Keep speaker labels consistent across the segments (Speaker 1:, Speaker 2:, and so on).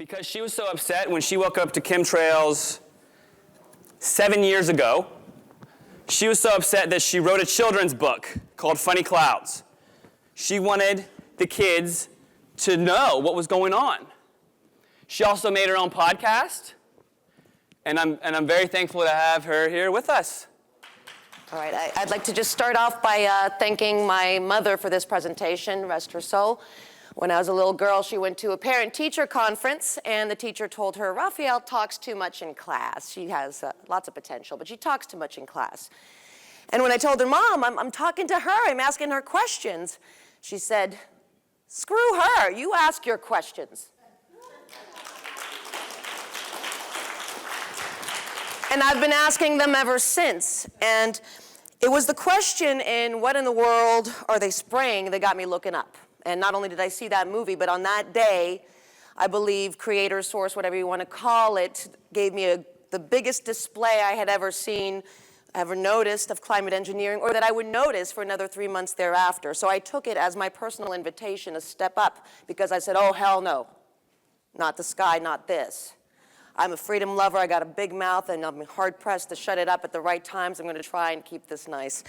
Speaker 1: because she was so upset when she woke up to chemtrails 7 years ago. She was so upset that she wrote a children's book called Funny Clouds. She wanted the kids to know what was going on. She also made her own podcast, and I'm very thankful to have her here with us.
Speaker 2: All right, I'd like to just start off by thanking my mother for this presentation, rest her soul. When I was a little girl, she went to a parent-teacher conference, and the teacher told her, Raphaelle talks too much in class. She has lots of potential, but she talks too much in class. And when I told her, Mom, I'm talking to her, I'm asking her questions, she said, screw her, you ask your questions. And I've been asking them ever since. And it was the question in What in the World Are They Spraying that got me looking up. And not only did I see that movie, but on that day, I believe creator, source, whatever you want to call it, gave me the biggest display I had ever seen, ever noticed of climate engineering, or that I would notice for another 3 months thereafter. So I took it as my personal invitation to step up, because I said, oh, hell no. Not the sky, not this. I'm a freedom lover, I got a big mouth, and I'm hard-pressed to shut it up at the right times. I'm going to try and keep this nice.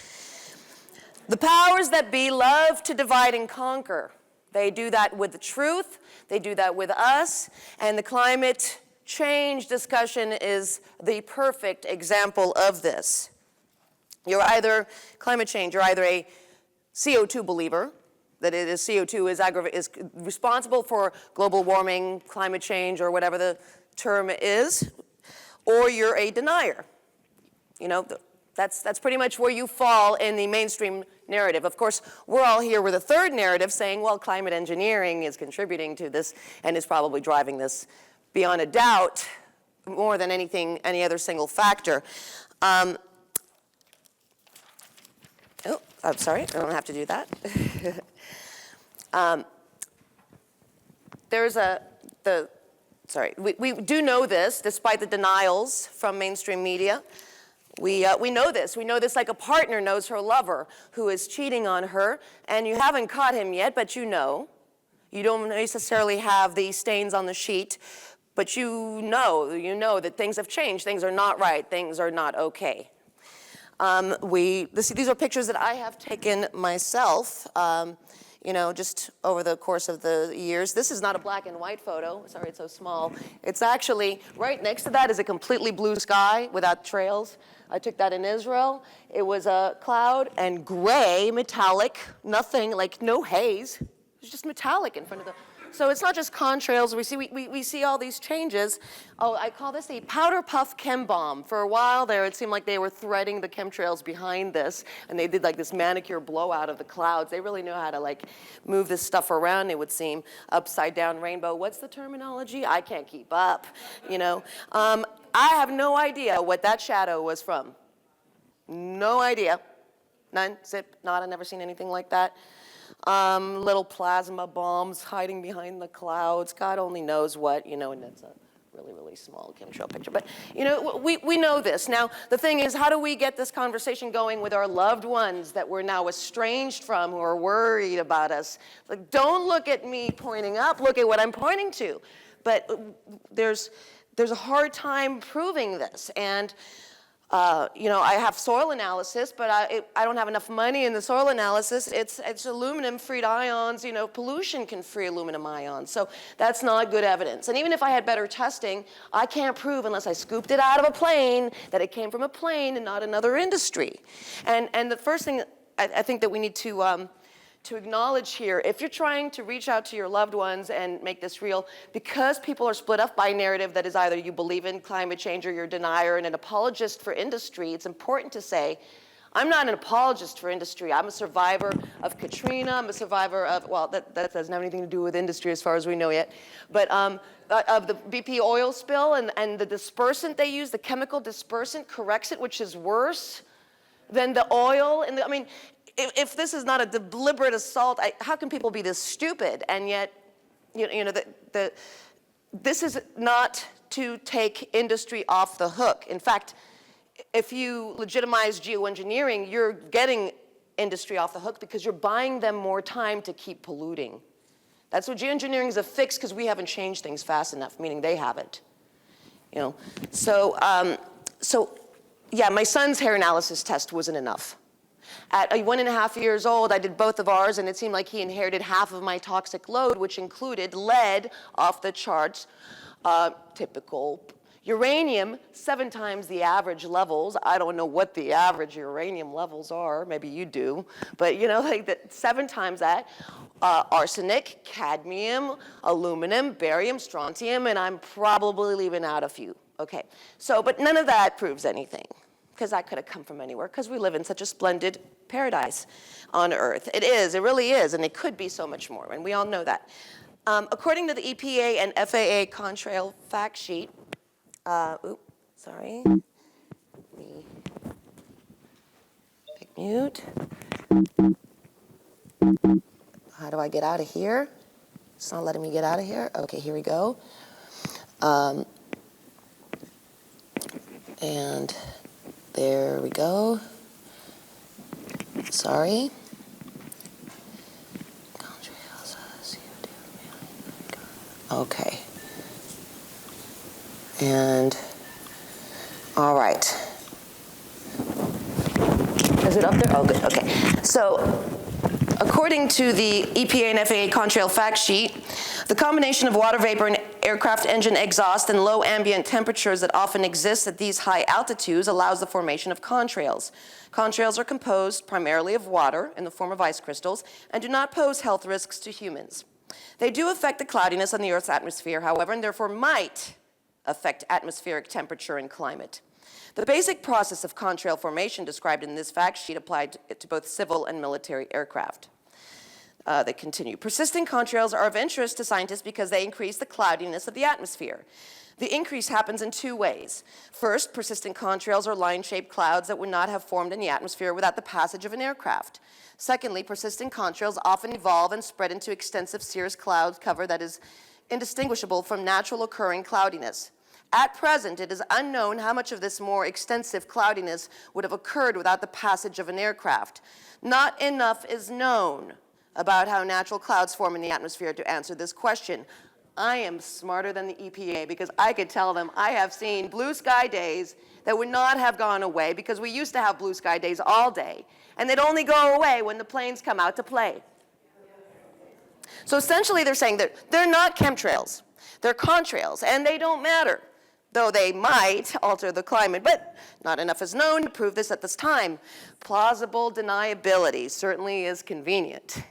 Speaker 2: The powers that be love to divide and conquer. They do that with the truth, they do that with us, and the climate change discussion is the perfect example of this. You're either, climate change, you're either a CO2 believer, that it is CO2 is responsible for global warming, climate change, or whatever the term is, or you're a denier. You know, that's pretty much where you fall in the mainstream narrative. Of course, we're all here with a third narrative saying, well, climate engineering is contributing to this and is probably driving this beyond a doubt more than anything, any other single factor. Oh, I'm sorry, I don't have to do that. We do know this, despite the denials from mainstream media. We know this. We know this like a partner knows her lover who is cheating on her, and you haven't caught him yet, but you know. You don't necessarily have the stains on the sheet, but you know that things have changed. Things are not right. Things are not okay. These are pictures that I have taken myself, just over the course of the years. This is not a black and white photo. Sorry, it's so small. It's actually, right next to that is a completely blue sky without trails. I took that in Israel. It was a cloud and gray, metallic, nothing, like no haze. It was just metallic in front of the, so it's not just contrails. We see all these changes. Oh, I call this a powder puff chem bomb. For a while there, it seemed like they were threading the chemtrails behind this, and they did like this manicure blowout of the clouds. They really know how to like move this stuff around, it would seem. Upside down rainbow. What's the terminology? I can't keep up, I have no idea what that shadow was from. No idea. None, zip, nada, never seen anything like that. Little plasma bombs hiding behind the clouds. God only knows what, and that's a really, really small chemtrail picture. But, we know this. Now, the thing is, how do we get this conversation going with our loved ones that we're now estranged from, who are worried about us? Like, don't look at me pointing up, look at what I'm pointing to. But there's a hard time proving this. And I have soil analysis, but I don't have enough money in the soil analysis. It's aluminum-freed ions. Pollution can free aluminum ions. So that's not good evidence. And even if I had better testing, I can't prove unless I scooped it out of a plane that it came from a plane and not another industry. And the first thing I think that we need to acknowledge here, if you're trying to reach out to your loved ones and make this real, because people are split up by narrative that is either you believe in climate change or you're a denier and an apologist for industry, it's important to say, I'm not an apologist for industry. I'm a survivor of Katrina. I'm a survivor of, well, that doesn't have anything to do with industry as far as we know yet, but of the BP oil spill and the dispersant they use, the chemical dispersant corrects it, which is worse than the oil. If this is not a deliberate assault, how can people be this stupid? And yet, this is not to take industry off the hook. In fact, if you legitimize geoengineering, you're getting industry off the hook because you're buying them more time to keep polluting. That's what geoengineering is a fix because we haven't changed things fast enough, meaning they haven't. You know, so yeah, my son's hair analysis test wasn't enough. At 1.5 years old, I did both of ours, and it seemed like he inherited half of my toxic load, which included lead off the charts, typical. Uranium, 7 times the average levels. I don't know what the average uranium levels are. Maybe you do. But, you know, like 7 times that. Arsenic, cadmium, aluminum, barium, strontium, and I'm probably leaving out a few. Okay. So, but none of that proves anything, because that could have come from anywhere, because we live in such a splendid paradise on Earth. It is. It really is. And it could be so much more. And we all know that. According to the EPA and FAA Contrail fact sheet, sorry. Let me pick mute. How do I get out of here? It's not letting me get out of here. Okay, here we go. And there we go. Sorry. Okay. And, all right. Is it up there? Oh, good, okay. So, according to the EPA and FAA Contrail fact sheet, the combination of water vapor and aircraft engine exhaust and low ambient temperatures that often exist at these high altitudes allows the formation of contrails. Contrails are composed primarily of water in the form of ice crystals and do not pose health risks to humans. They do affect the cloudiness on the Earth's atmosphere, however, and therefore might affect atmospheric temperature and climate. The basic process of contrail formation described in this fact sheet applied to both civil and military aircraft. They continue. Persistent contrails are of interest to scientists because they increase the cloudiness of the atmosphere. The increase happens in 2 ways. First, persistent contrails are line-shaped clouds that would not have formed in the atmosphere without the passage of an aircraft. Secondly, persistent contrails often evolve and spread into extensive cirrus cloud cover that is indistinguishable from natural occurring cloudiness. At present, it is unknown how much of this more extensive cloudiness would have occurred without the passage of an aircraft. Not enough is known about how natural clouds form in the atmosphere to answer this question. I am smarter than the EPA because I could tell them I have seen blue sky days that would not have gone away because we used to have blue sky days all day, and they'd only go away when the planes come out to play. So essentially they're saying that they're not chemtrails, they're contrails, and they don't matter, though they might alter the climate, but not enough is known to prove this at this time. Plausible deniability certainly is convenient.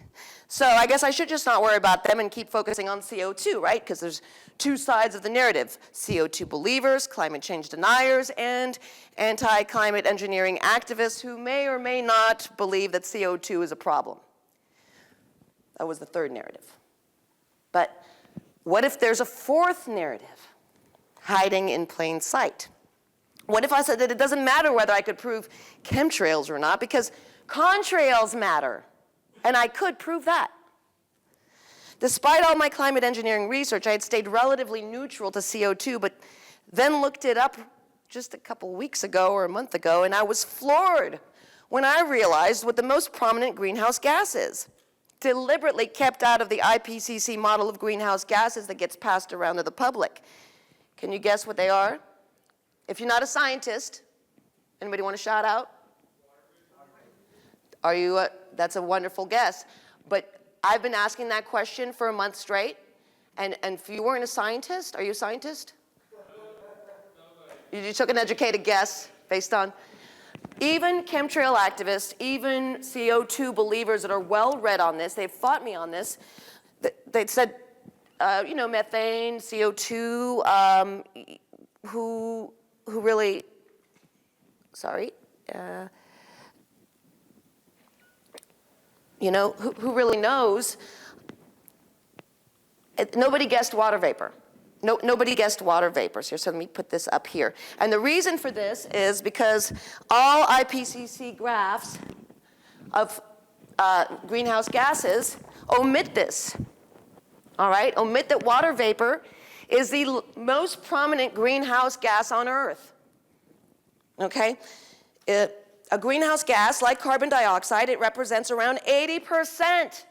Speaker 2: So I guess I should just not worry about them and keep focusing on CO2, right? Because there's 2 sides of the narrative. CO2 believers, climate change deniers, and anti-climate engineering activists who may or may not believe that CO2 is a problem. That was the 3rd narrative. But what if there's a 4th narrative hiding in plain sight? What if I said that it doesn't matter whether I could prove chemtrails or not because contrails matter? And I could prove that. Despite all my climate engineering research, I had stayed relatively neutral to CO2, but then looked it up just a couple weeks ago or a month ago, and I was floored when I realized what the most prominent greenhouse gas is, deliberately kept out of the IPCC model of greenhouse gases that gets passed around to the public. Can you guess what they are? If you're not a scientist, anybody want to shout out? Are you? That's a wonderful guess. But I've been asking that question for a month straight. And if you weren't a scientist, are you a scientist? You took an educated guess based on? Even chemtrail activists, even CO2 believers that are well read on this, they've fought me on this. They said, you know, methane, CO2, who really, sorry, you know, who really knows? Nobody guessed water vapor. Nobody guessed water vapors here, so let me put this up here. And the reason for this is because all IPCC graphs of greenhouse gases omit this, all right? Omit that water vapor is the most prominent greenhouse gas on Earth, okay? A greenhouse gas, like carbon dioxide, it represents around 80%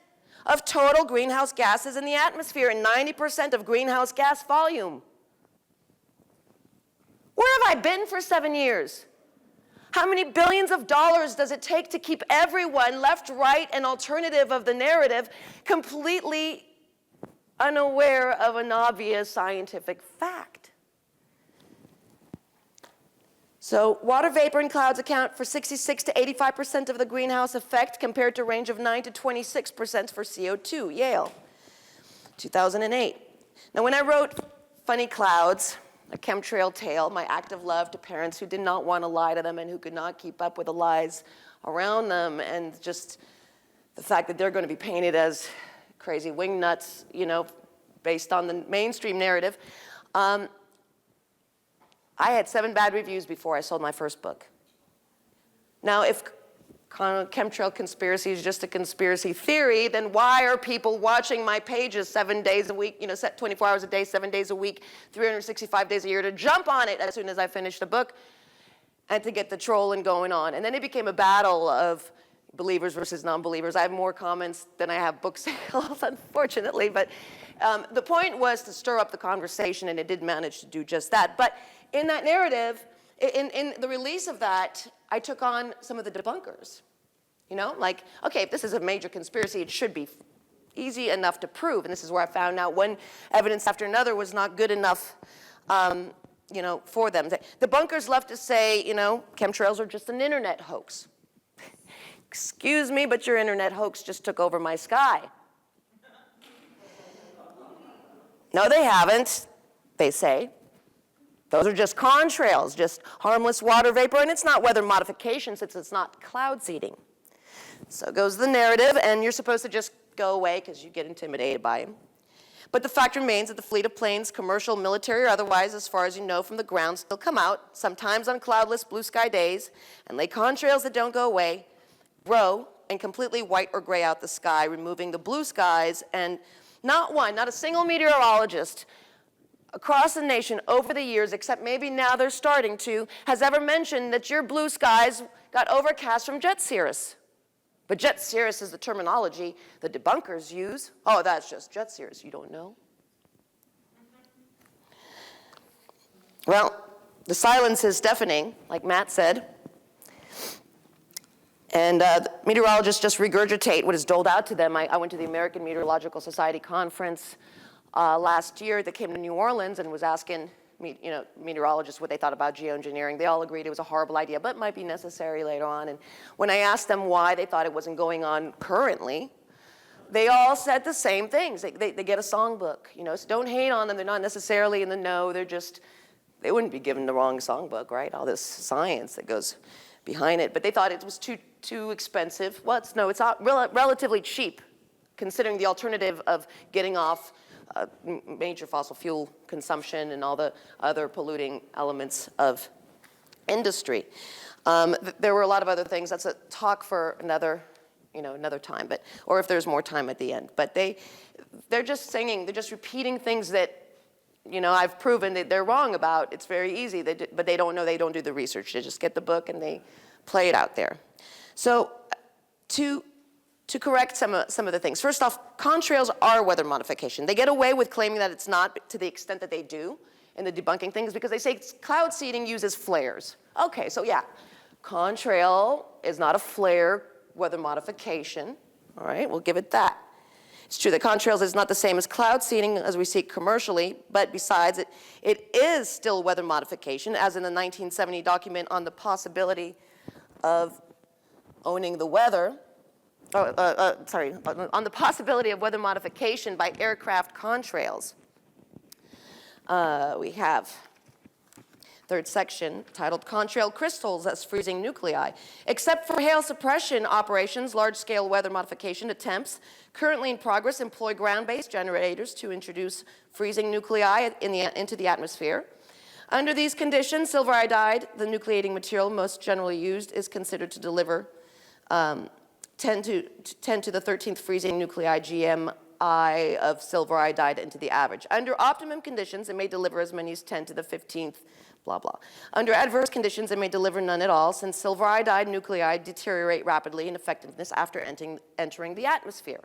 Speaker 2: of total greenhouse gases in the atmosphere and 90% of greenhouse gas volume. Where have I been for 7 years? How many billions of dollars does it take to keep everyone, left, right, and alternative of the narrative, completely unaware of an obvious scientific fact? So water vapor and clouds account for 66 to 85% of the greenhouse effect compared to a range of 9 to 26% for CO2, Yale, 2008. Now when I wrote Funny Clouds, a chemtrail tale, my act of love to parents who did not want to lie to them and who could not keep up with the lies around them, and just the fact that they're going to be painted as crazy wingnuts, you know, based on the mainstream narrative. I had 7 bad reviews before I sold my first book. Now, if chemtrail conspiracy is just a conspiracy theory, then why are people watching my pages 7 days a week, you know, 24 hours a day, 7 days a week, 365 days a year to jump on it as soon as I finished the book and to get the trolling going on? And then it became a battle of believers versus non-believers. I have more comments than I have book sales, unfortunately, but the point was to stir up the conversation, and it did manage to do just that. But in that narrative, in the release of that, I took on some of the debunkers. You know, like, okay, if this is a major conspiracy, it should be easy enough to prove. And this is where I found out one evidence after another was not good enough, you know, for them. The bunkers love to say, you know, chemtrails are just an internet hoax. Excuse me, but your internet hoax just took over my sky. No, they haven't, they say. Those are just contrails, just harmless water vapor, and it's not weather modification since it's not cloud seeding. So goes the narrative, and you're supposed to just go away because you get intimidated by him. But the fact remains that the fleet of planes, commercial, military, or otherwise, as far as you know from the ground, still come out, sometimes on cloudless blue sky days, and lay contrails that don't go away, grow, and completely white or gray out the sky, removing the blue skies, and not a single meteorologist across the nation over the years, except maybe now they're starting to, has ever mentioned that your blue skies got overcast from jet cirrus. But jet cirrus is the terminology the debunkers use. Oh, that's just jet cirrus, you don't know? Well, the silence is deafening, like Matt said. And meteorologists just regurgitate what is doled out to them. I went to the American Meteorological Society conference last year that came to New Orleans and was asking meteorologists what they thought about geoengineering. They all agreed it was a horrible idea, but might be necessary later on. And when I asked them why they thought it wasn't going on currently, they all said the same things. They get a songbook, you know, so don't hate on them. They're not necessarily in the know. They wouldn't be given the wrong songbook, right? All this science that goes behind it. But they thought it was too expensive. Well, it's not relatively cheap, considering the alternative of getting off major fossil fuel consumption and all the other polluting elements of industry. There were a lot of other things. That's a talk for another time, or if there's more time at the end. But they're just singing, they're just repeating things that, you know, I've proven that they're wrong about. It's very easy, but they don't know, they don't do the research. They just get the book and they play it out there. So to correct some of the things. First off, contrails are weather modification. They get away with claiming that it's not to the extent that they do in the debunking things because they say cloud seeding uses flares. Okay, so yeah, contrail is not a flare weather modification. All right, we'll give it that. It's true that contrails is not the same as cloud seeding as we see commercially, but besides, it is still weather modification, as in the 1970 document on the possibility of owning the weather. On the possibility of weather modification by aircraft contrails. We have third section titled Contrail Crystals as Freezing Nuclei. Except for hail suppression operations, large-scale weather modification attempts currently in progress employ ground-based generators to introduce freezing nuclei into the atmosphere. Under these conditions, silver iodide, the nucleating material most generally used, is considered to deliver 10 to the 13th freezing nuclei GMI of silver iodide into the average. Under optimum conditions, it may deliver as many as 10 to the 15th, blah, blah. Under adverse conditions, it may deliver none at all, since silver iodide nuclei deteriorate rapidly in effectiveness after entering the atmosphere.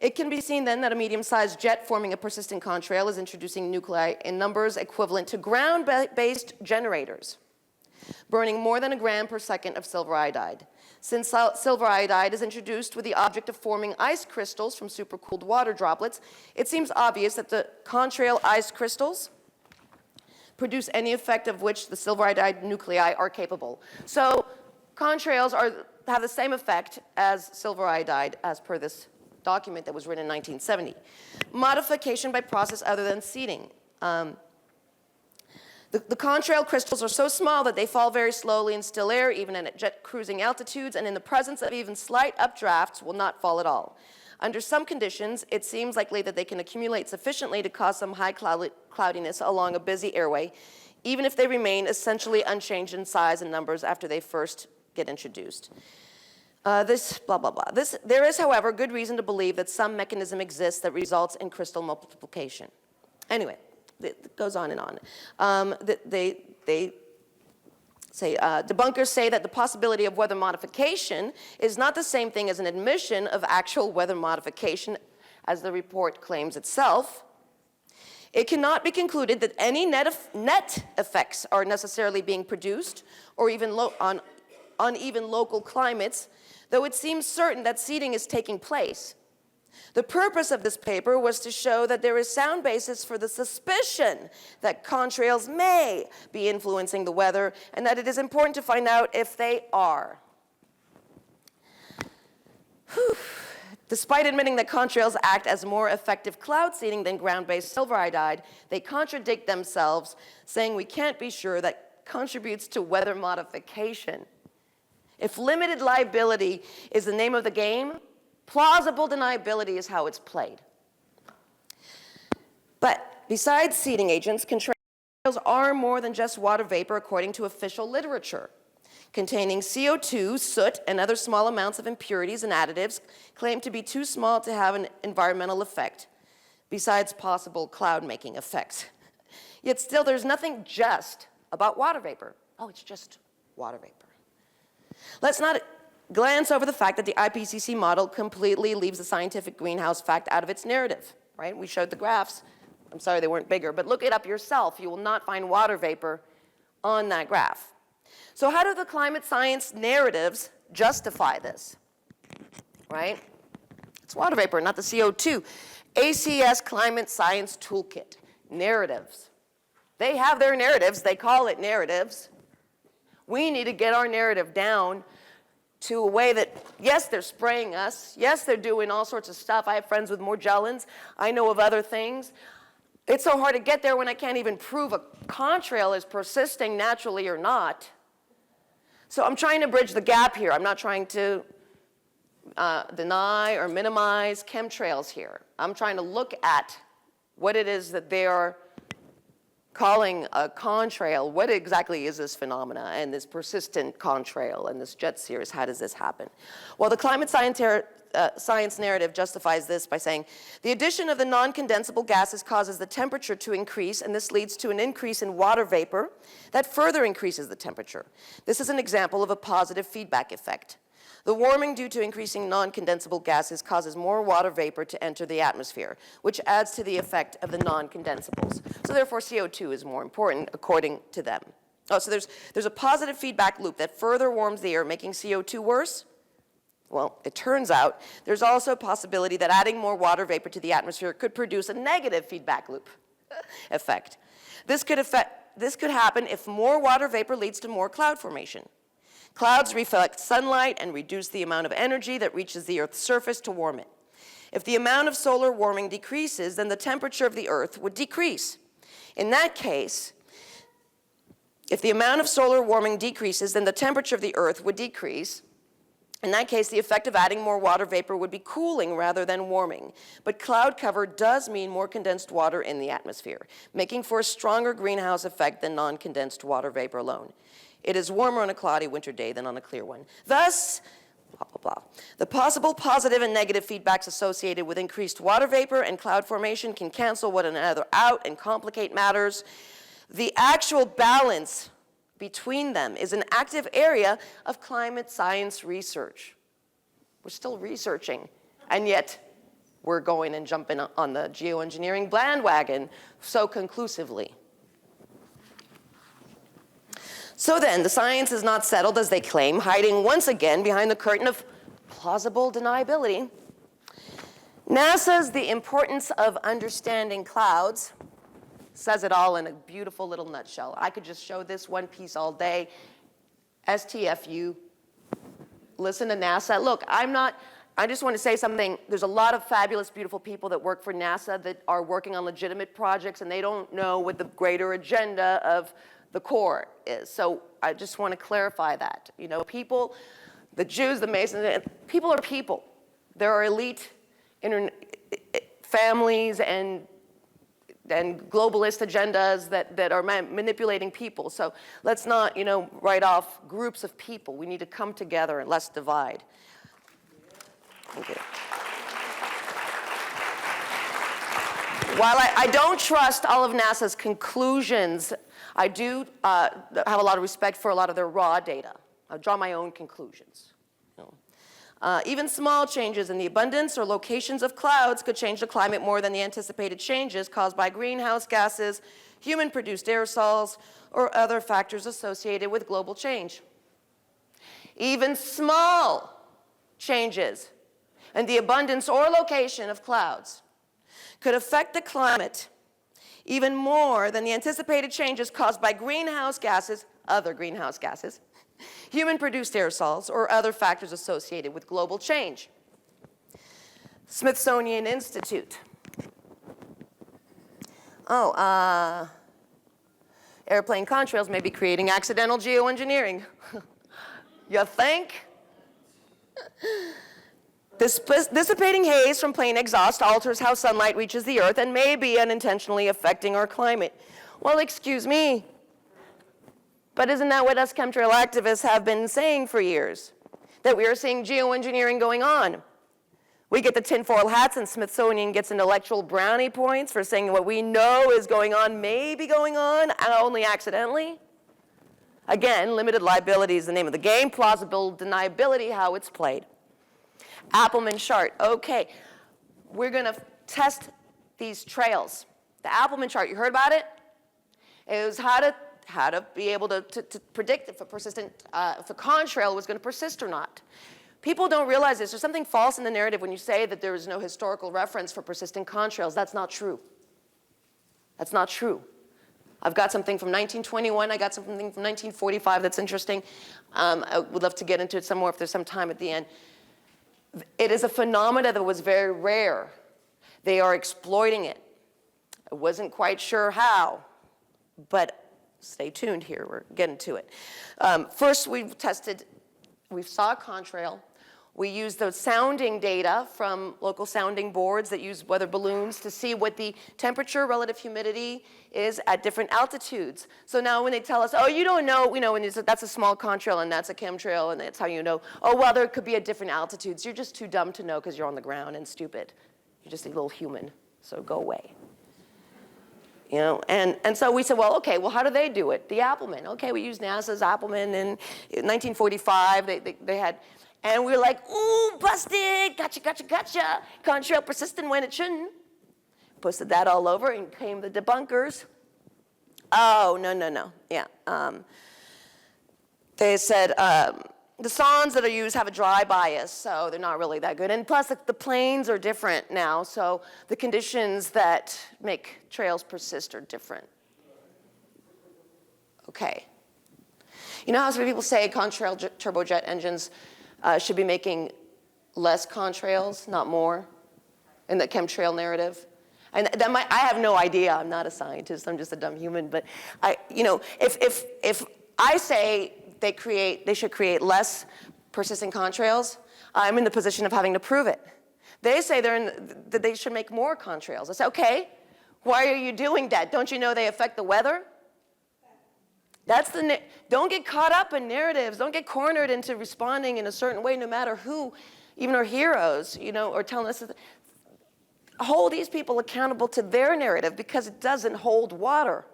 Speaker 2: It can be seen then that a medium-sized jet forming a persistent contrail is introducing nuclei in numbers equivalent to ground-based generators, burning more than a gram per second of silver iodide. Since silver iodide is introduced with the object of forming ice crystals from supercooled water droplets, it seems obvious that the contrail ice crystals produce any effect of which the silver iodide nuclei are capable. So contrails have the same effect as silver iodide as per this document that was written in 1970. Modification by process other than seeding. The contrail crystals are so small that they fall very slowly in still air, even at jet cruising altitudes, and in the presence of even slight updrafts will not fall at all. Under some conditions, it seems likely that they can accumulate sufficiently to cause some high cloudiness along a busy airway, even if they remain essentially unchanged in size and numbers after they first get introduced. There is, however, good reason to believe that some mechanism exists that results in crystal multiplication. Anyway, it goes on and on. Debunkers say that the possibility of weather modification is not the same thing as an admission of actual weather modification, as the report claims itself. It cannot be concluded that any net effects are necessarily being produced, or even on uneven local climates, though it seems certain that seeding is taking place. The purpose of this paper was to show that there is sound basis for the suspicion that contrails may be influencing the weather, and that it is important to find out if they are. Despite admitting that contrails act as more effective cloud seeding than ground-based silver iodide, they contradict themselves, saying we can't be sure that contributes to weather modification. If limited liability is the name of the game, plausible deniability is how it's played. But besides seeding agents, contrails are more than just water vapor according to official literature. Containing CO2, soot, and other small amounts of impurities and additives claimed to be too small to have an environmental effect, besides possible cloud-making effects. Yet still, there's nothing just about water vapor. Oh, it's just water vapor. Let's not glance over the fact that the IPCC model completely leaves the scientific greenhouse fact out of its narrative, right? We showed the graphs. I'm sorry they weren't bigger, but look it up yourself. You will not find water vapor on that graph. So how do the climate science narratives justify this, right? It's water vapor, not the CO2. ACS Climate Science Toolkit, narratives. They have their narratives. They call it narratives. We need to get our narrative down to a way that, yes, they're spraying us. Yes, they're doing all sorts of stuff. I have friends with Morgellons. I know of other things. It's so hard to get there when I can't even prove a contrail is persisting naturally or not. So I'm trying to bridge the gap here. I'm not trying to deny or minimize chemtrails here. I'm trying to look at what it is that they are calling a contrail. What exactly is this phenomena and this persistent contrail and this jet series? How does this happen? Well, the climate science narrative justifies this by saying, the addition of the non-condensable gases causes the temperature to increase, and this leads to an increase in water vapor that further increases the temperature. This is an example of a positive feedback effect. The warming due to increasing non-condensable gases causes more water vapor to enter the atmosphere, which adds to the effect of the non-condensables. So therefore, CO2 is more important, according to them. Oh, so there's a positive feedback loop that further warms the air, making CO2 worse. Well, it turns out there's also a possibility that adding more water vapor to the atmosphere could produce a negative feedback loop effect. This could happen if more water vapor leads to more cloud formation. Clouds reflect sunlight and reduce the amount of energy that reaches the Earth's surface to warm it. If the amount of solar warming decreases, then the temperature of the Earth would decrease. In that case, if the amount of solar warming decreases, then the temperature of the Earth would decrease. In that case, the effect of adding more water vapor would be cooling rather than warming. But cloud cover does mean more condensed water in the atmosphere, making for a stronger greenhouse effect than non-condensed water vapor alone. It is warmer on a cloudy winter day than on a clear one. Thus, blah, blah, blah. The possible positive and negative feedbacks associated with increased water vapor and cloud formation can cancel one another out and complicate matters. The actual balance between them is an active area of climate science research. We're still researching, and yet we're going and jumping on the geoengineering bandwagon so conclusively. So then, the science is not settled as they claim, hiding once again behind the curtain of plausible deniability. NASA's The Importance of Understanding Clouds says it all in a beautiful little nutshell. I could just show this one piece all day. STFU, listen to NASA. Look, I just want to say something. There's a lot of fabulous, beautiful people that work for NASA that are working on legitimate projects, and they don't know what the greater agenda of the core is. So I just want to clarify that. You know, people, the Jews, the Masons, people are people. There are elite families and globalist agendas that are manipulating people. So let's not, you know, write off groups of people. We need to come together and let's divide. Thank you. While I don't trust all of NASA's conclusions, I do have a lot of respect for a lot of their raw data. I'll draw my own conclusions. Even small changes in the abundance or locations of clouds could change the climate more than the anticipated changes caused by greenhouse gases, human-produced aerosols, or other factors associated with global change. Even small changes in the abundance or location of clouds could affect the climate even more than the anticipated changes caused by greenhouse gases, other greenhouse gases, human-produced aerosols, or other factors associated with global change. Smithsonian Institute. Airplane contrails may be creating accidental geoengineering. You think? Dissipating haze from plane exhaust alters how sunlight reaches the Earth and may be unintentionally affecting our climate. Well, excuse me, but isn't that what us chemtrail activists have been saying for years? That we are seeing geoengineering going on. We get the tinfoil hats and Smithsonian gets intellectual brownie points for saying what we know is going on may be going on, and only accidentally. Again, limited liability is the name of the game, plausible deniability, how it's played. Appleman chart, okay. We're gonna test these trails. The Appleman chart, you heard about it? It was how to be able to predict if a contrail was gonna persist or not. People don't realize this. There's something false in the narrative when you say that there is no historical reference for persistent contrails. That's not true. That's not true. I've got something from 1921. I got something from 1945 that's interesting. I would love to get into it some more if there's some time at the end. It is a phenomena that was very rare. They are exploiting it. I wasn't quite sure how, but stay tuned here. We're getting to it. First, we saw a contrail. We used the sounding data from local sounding boards that use weather balloons to see what the temperature, relative humidity is at different altitudes. So now when they tell us, oh, you don't know, when that's a small contrail and that's a chemtrail and that's how you know, oh, well, there could be at different altitudes. You're just too dumb to know because you're on the ground and stupid. You're just a little human, so go away. You know, and so we said, well, okay, well, how do they do it? The Appleman. Okay, we used NASA's Appleman in 1945. They had, and we were like, ooh, busted, gotcha. Contrail persistent when it shouldn't. Posted that all over and came the debunkers. Oh, no, yeah. They said the sondes that are used have a dry bias, so they're not really that good. And plus, the planes are different now, so the conditions that make trails persist are different. Okay. You know how some people say contrail turbojet engines should be making less contrails, not more, in the chemtrail narrative? And I have no idea. I'm not a scientist. I'm just a dumb human. But if I say they should create less persistent contrails, I'm in the position of having to prove it. They say that they should make more contrails. I say, okay, why are you doing that? Don't you know they affect the weather? Don't get caught up in narratives. Don't get cornered into responding in a certain way, no matter who, even our heroes, or telling us. Hold these people accountable to their narrative because it doesn't hold water.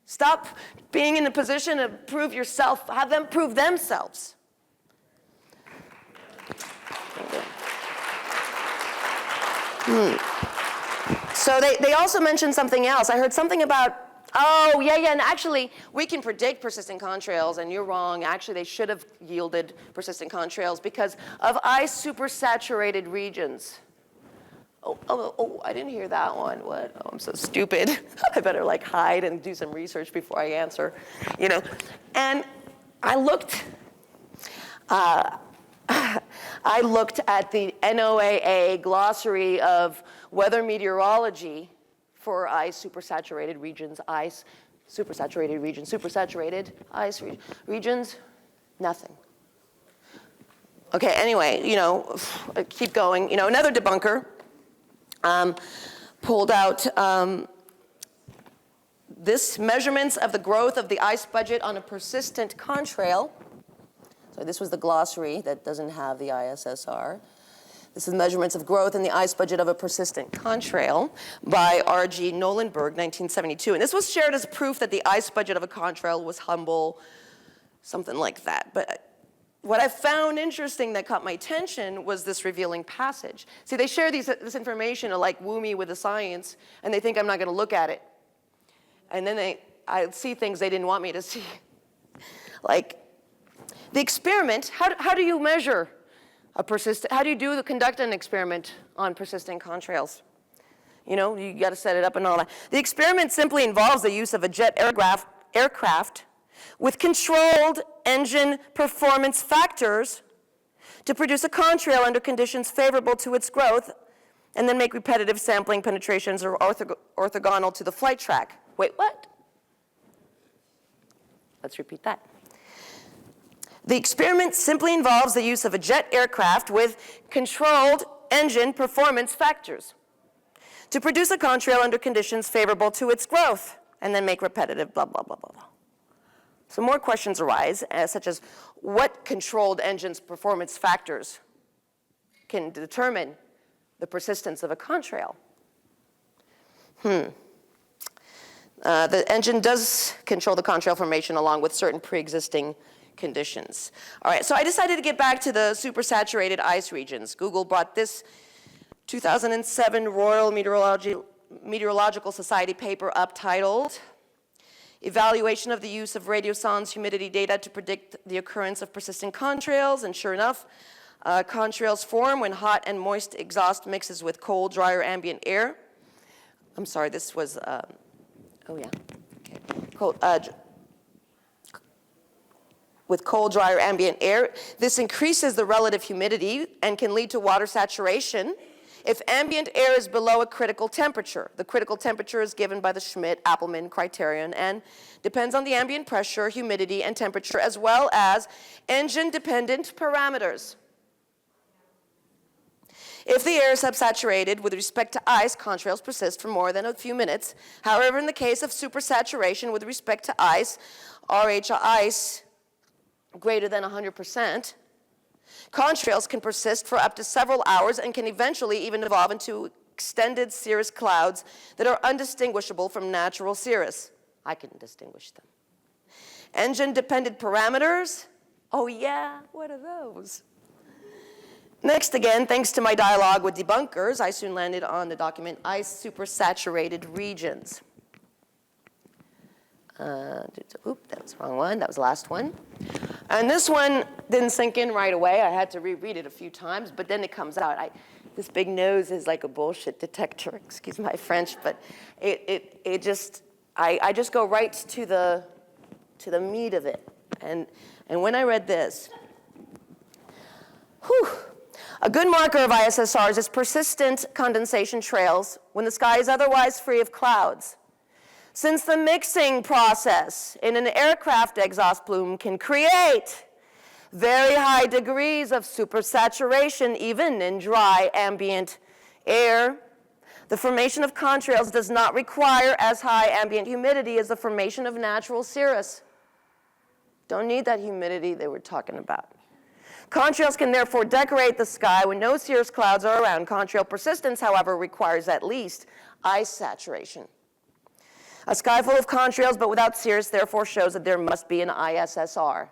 Speaker 2: Stop being in the position to prove yourself. Have them prove themselves. So they also mentioned something else. I heard something about, oh, yeah, and actually, we can predict persistent contrails, and you're wrong. Actually, they should have yielded persistent contrails because of ice supersaturated regions. Oh, I didn't hear that one. What? Oh, I'm so stupid. I better like hide and do some research before I answer, you know. And I looked at the NOAA glossary of weather meteorology for ice supersaturated regions, ice supersaturated regions, supersaturated ice regions, nothing. Okay, anyway, you know, keep going. You know, another debunker pulled out this measurements of the growth of the ice budget on a persistent contrail. So this was the glossary that doesn't have the ISSR. This is measurements of growth in the ice budget of a persistent contrail by R.G. Nolenberg, 1972. And this was shared as proof that the ice budget of a contrail was humble, something like that. But what I found interesting that caught my attention was this revealing passage. See, they share this information to like woo me with the science, and they think I'm not going to look at it. And then I see things they didn't want me to see. Like, the experiment, how do you measure a persistent, how do you conduct an experiment on persistent contrails? You know, you got to set it up and all that. The experiment simply involves the use of a jet aircraft with controlled engine performance factors to produce a contrail under conditions favorable to its growth, and then make repetitive sampling penetrations or orthogonal to the flight track. Wait, what? Let's repeat that. The experiment simply involves the use of a jet aircraft with controlled engine performance factors to produce a contrail under conditions favorable to its growth, and then make repetitive blah, blah, blah, blah, blah. So more questions arise, such as what controlled engines performance factors can determine the persistence of a contrail? The engine does control the contrail formation along with certain pre-existing conditions. All right, so I decided to get back to the supersaturated ice regions. Google brought this 2007 Royal Meteorological Society paper up titled Evaluation of the Use of Radiosondes Humidity Data to Predict the Occurrence of Persistent Contrails. And sure enough, contrails form when hot and moist exhaust mixes with cold, drier ambient air. I'm sorry, this was, with cold, drier ambient air. This increases the relative humidity and can lead to water saturation if ambient air is below a critical temperature. The critical temperature is given by the Schmidt-Appelman criterion and depends on the ambient pressure, humidity, and temperature, as well as engine-dependent parameters. If the air is subsaturated with respect to ice, contrails persist for more than a few minutes. However, in the case of supersaturation with respect to ice, RH ice greater than 100%, contrails can persist for up to several hours and can eventually even evolve into extended cirrus clouds that are undistinguishable from natural cirrus. I can distinguish them. Engine-dependent parameters, oh yeah, what are those? Next, again, thanks to my dialogue with debunkers, I soon landed on the document Ice Supersaturated Regions. Oop, that was the wrong one. That was the last one. And this one didn't sink in right away. I had to reread it a few times, but then it comes out. This big nose is like a bullshit detector, excuse my French, but I just go right to the meat of it. And when I read this, a good marker of ISSRs is persistent condensation trails when the sky is otherwise free of clouds. Since the mixing process in an aircraft exhaust plume can create very high degrees of supersaturation even in dry ambient air, the formation of contrails does not require as high ambient humidity as the formation of natural cirrus. Don't need that humidity they were talking about. Contrails can therefore decorate the sky when no cirrus clouds are around. Contrail persistence, however, requires at least ice saturation. A sky full of contrails but without cirrus therefore shows that there must be an ISSR.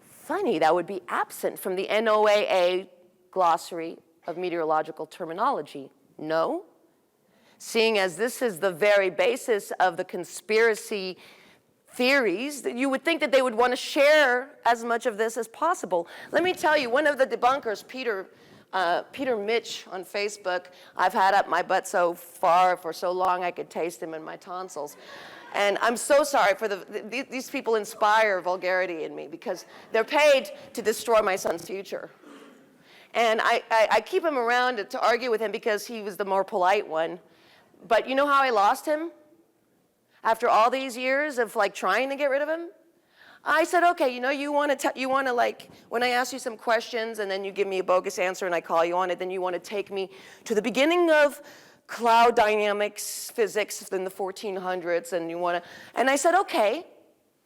Speaker 2: Funny, that would be absent from the NOAA glossary of meteorological terminology. No. Seeing as this is the very basis of the conspiracy theories, that you would think that they would want to share as much of this as possible. Let me tell you, one of the debunkers, Peter Mitch on Facebook, I've had up my butt so far for so long I could taste him in my tonsils. And I'm so sorry for these people inspire vulgarity in me because they're paid to destroy my son's future. And I keep him around to argue with him because he was the more polite one. But you know how I lost him? After all these years of like trying to get rid of him? I said, okay, you know, you want to like, when I ask you some questions and then you give me a bogus answer and I call you on it, then you want to take me to the beginning of cloud dynamics, physics in the 1400s, and I said, okay,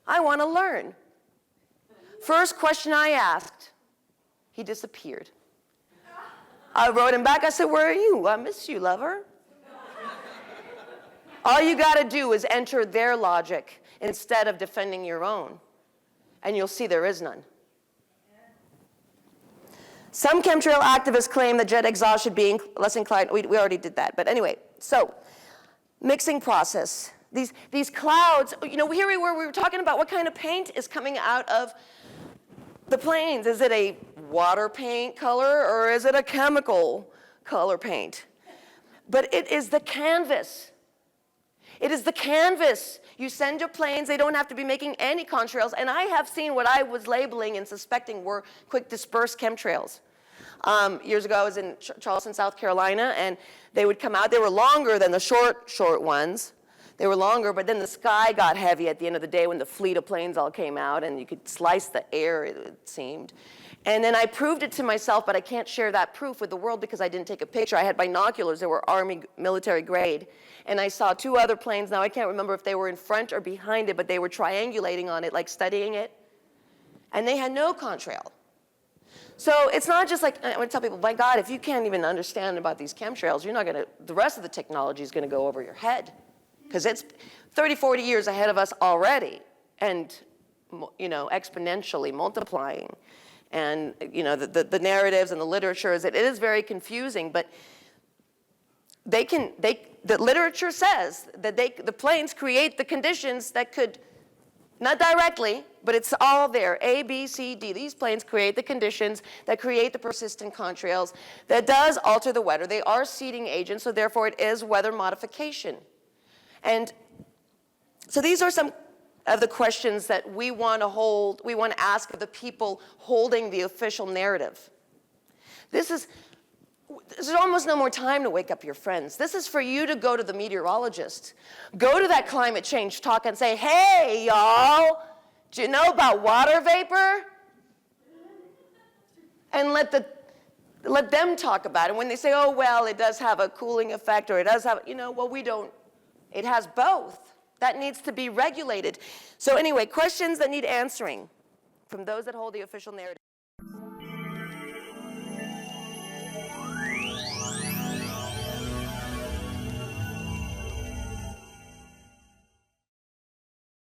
Speaker 2: I want to learn. First question I asked, he disappeared. I wrote him back, I said, where are you? I miss you, lover. All you got to do is enter their logic instead of defending your own, and you'll see there is none. Some chemtrail activists claim that jet exhaust should be less inclined. We already did that, but anyway. So, mixing process. These clouds, you know, here we were talking about what kind of paint is coming out of the planes. Is it a water paint color or is it a chemical color paint? But it is the canvas. It is the canvas. You send your planes, they don't have to be making any contrails. And I have seen what I was labeling and suspecting were quick dispersed chemtrails. Years ago, I was in Charleston, South Carolina, and they would come out. They were longer than the short ones. They were longer, but then the sky got heavy at the end of the day when the fleet of planes all came out, and you could slice the air, it seemed. And then I proved it to myself, but I can't share that proof with the world because I didn't take a picture. I had binoculars that were Army military grade, and I saw two other planes. Now, I can't remember if they were in front or behind it, but they were triangulating on it, like studying it, and they had no contrail. So it's not just like, I would tell people, my God, if you can't even understand about these chemtrails, you're not going to, the rest of the technology is going to go over your head. Because it's 30, 40 years ahead of us already, and, you know, exponentially multiplying. And, you know, the narratives and the literature, it is very confusing, but the literature says that the planes create the conditions that could, not directly, but it's all there. A, B, C, D. These planes create the conditions that create the persistent contrails that does alter the weather. They are seeding agents, so therefore it is weather modification. And so these are some of the questions that we want to ask of the people holding the official narrative. There's almost no more time to wake up your friends. This is for you to go to the meteorologist. Go to that climate change talk and say, hey, y'all, do you know about water vapor? And let them talk about it. When they say, oh, well, it does have a cooling effect, or it does have, you know, well, we don't. It has both. That needs to be regulated. So anyway, questions that need answering from those that hold the official narrative.